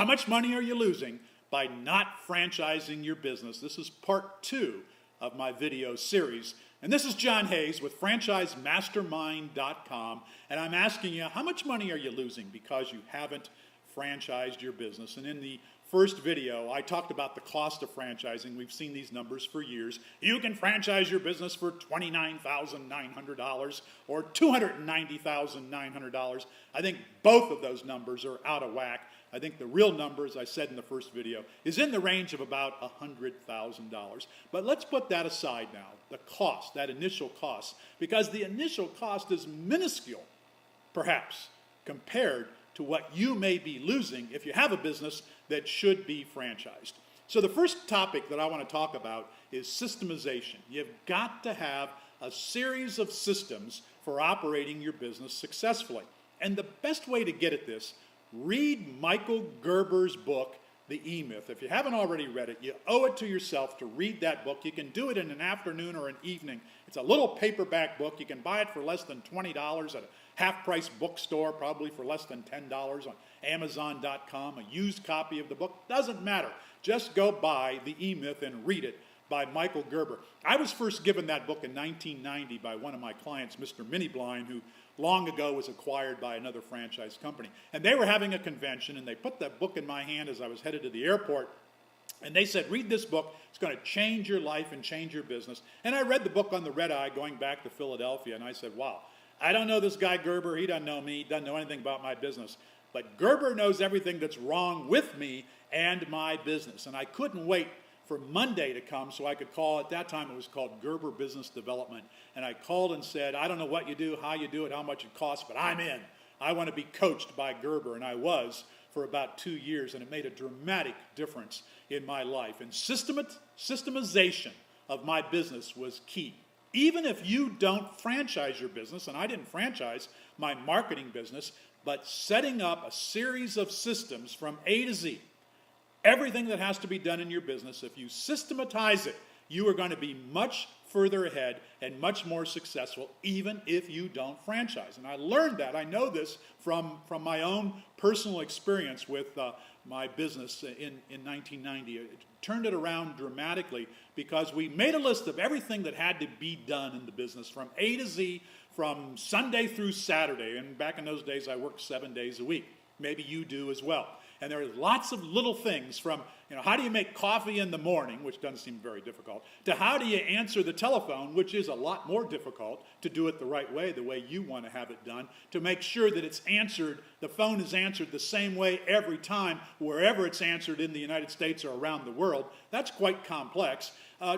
How much money are you losing by not franchising your business? This is part 2 of my video series. And this is John Hayes with FranchiseMastermind.com. And I'm asking you, how much money are you losing because you haven't franchised your business? And in the first video, I talked about the cost of franchising. We've seen these numbers for years. You can franchise your business for $29,900 or $290,900. I think both of those numbers are out of whack. I think the real number, as I said in the first video, is in the range of about $100,000. But let's put that aside now, the cost, that initial cost, because the initial cost is minuscule, perhaps, compared to what you may be losing if you have a business that should be franchised. So the first topic that I want to talk about is systemization. You've got to have a series of systems for operating your business successfully. And the best way to get at this, read Michael Gerber's book, The E-Myth. If you haven't already read it, you owe it to yourself to read that book. You can do it in an afternoon or an evening. It's a little paperback book. You can buy it for less than $20 at a half-price bookstore, probably for less than $10 on Amazon.com. A used copy of the book, doesn't matter. Just go buy The E-Myth and read it by Michael Gerber. I was first given that book in 1990 by one of my clients, Mr. Miniblind, who long ago was acquired by another franchise company. And they were having a convention, and they put that book in my hand as I was headed to the airport. And they said, read this book. It's going to change your life and change your business. And I read the book on the red eye going back to Philadelphia, and I said, wow, I don't know this guy Gerber. He doesn't know me. He doesn't know anything about my business. But Gerber knows everything that's wrong with me and my business. And I couldn't wait for Monday to come so I could call. At that time it was called Gerber Business Development. And I called and said, I don't know what you do, how you do it, how much it costs, but I'm in. I want to be coached by Gerber. And I was for about 2 years, and it made a dramatic difference in my life. And systemization of my business was key. Even if you don't franchise your business, and I didn't franchise my marketing business, but setting up a series of systems from A to Z, everything that has to be done in your business, if you systematize it, you are going to be much further ahead and much more successful, even if you don't franchise. And I learned that. I know this from my own personal experience with my business in 1990. It turned it around dramatically because we made a list of everything that had to be done in the business from A to Z, from Sunday through Saturday. And back in those days, I worked 7 days a week. Maybe you do as well. And there are lots of little things from, how do you make coffee in the morning, which doesn't seem very difficult, to how do you answer the telephone, which is a lot more difficult to do it the right way, the way you want to have it done, to make sure that it's answered, the phone is answered the same way every time, wherever it's answered in the United States or around the world. That's quite complex.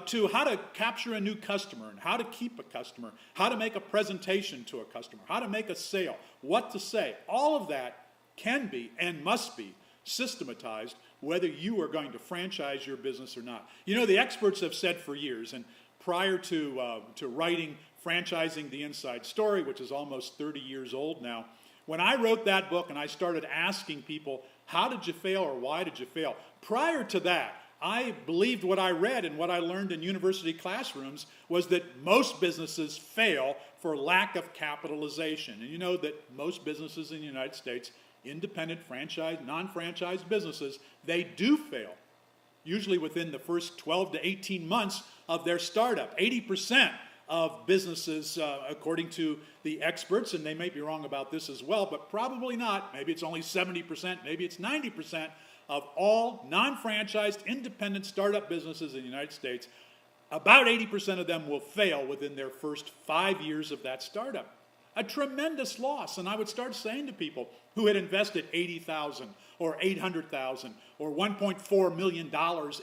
To how to capture a new customer and how to keep a customer, how to make a presentation to a customer, how to make a sale, what to say. All of that can be and must be systematized, whether you are going to franchise your business or not. The experts have said for years, and prior to writing Franchising the Inside Story, which is almost 30 years old now, when I wrote that book and I started asking people, how did you fail or why did you fail? Prior to that, I believed what I read and what I learned in university classrooms was that most businesses fail for lack of capitalization. And you know that most businesses in the United States, independent, franchise, non-franchised businesses, they do fail, usually within the first 12 to 18 months of their startup. 80% of businesses, according to the experts, and they may be wrong about this as well, but probably not, maybe it's only 70%, maybe it's 90% of all non-franchised, independent startup businesses in the United States, about 80% of them will fail within their first 5 years of that startup. A tremendous loss. And I would start saying to people who had invested $80,000 or $800,000 or $1.4 million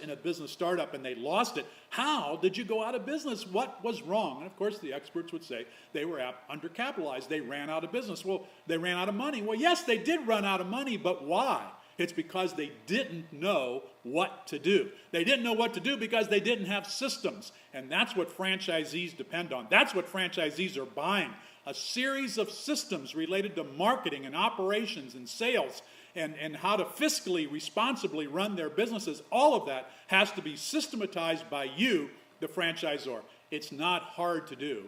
in a business startup and they lost it, how did you go out of business? What was wrong? And of course the experts would say they were undercapitalized. They ran out of business. Well, they ran out of money. Well, yes, they did run out of money, but why? It's because they didn't know what to do. They didn't know what to do because they didn't have systems. And that's what franchisees depend on. That's what franchisees are buying. A series of systems related to marketing and operations and sales and how to fiscally, responsibly run their businesses. All of that has to be systematized by you, the franchisor. It's not hard to do.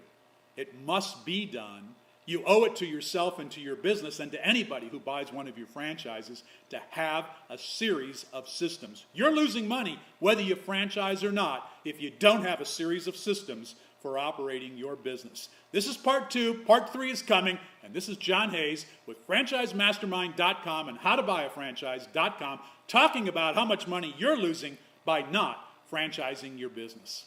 It must be done. You owe it to yourself and to your business and to anybody who buys one of your franchises to have a series of systems. You're losing money whether you franchise or not if you don't have a series of systems for operating your business. This is part 2. Part 3 is coming, and this is John Hayes with FranchiseMastermind.com and HowToBuyAFranchise.com talking about how much money you're losing by not franchising your business.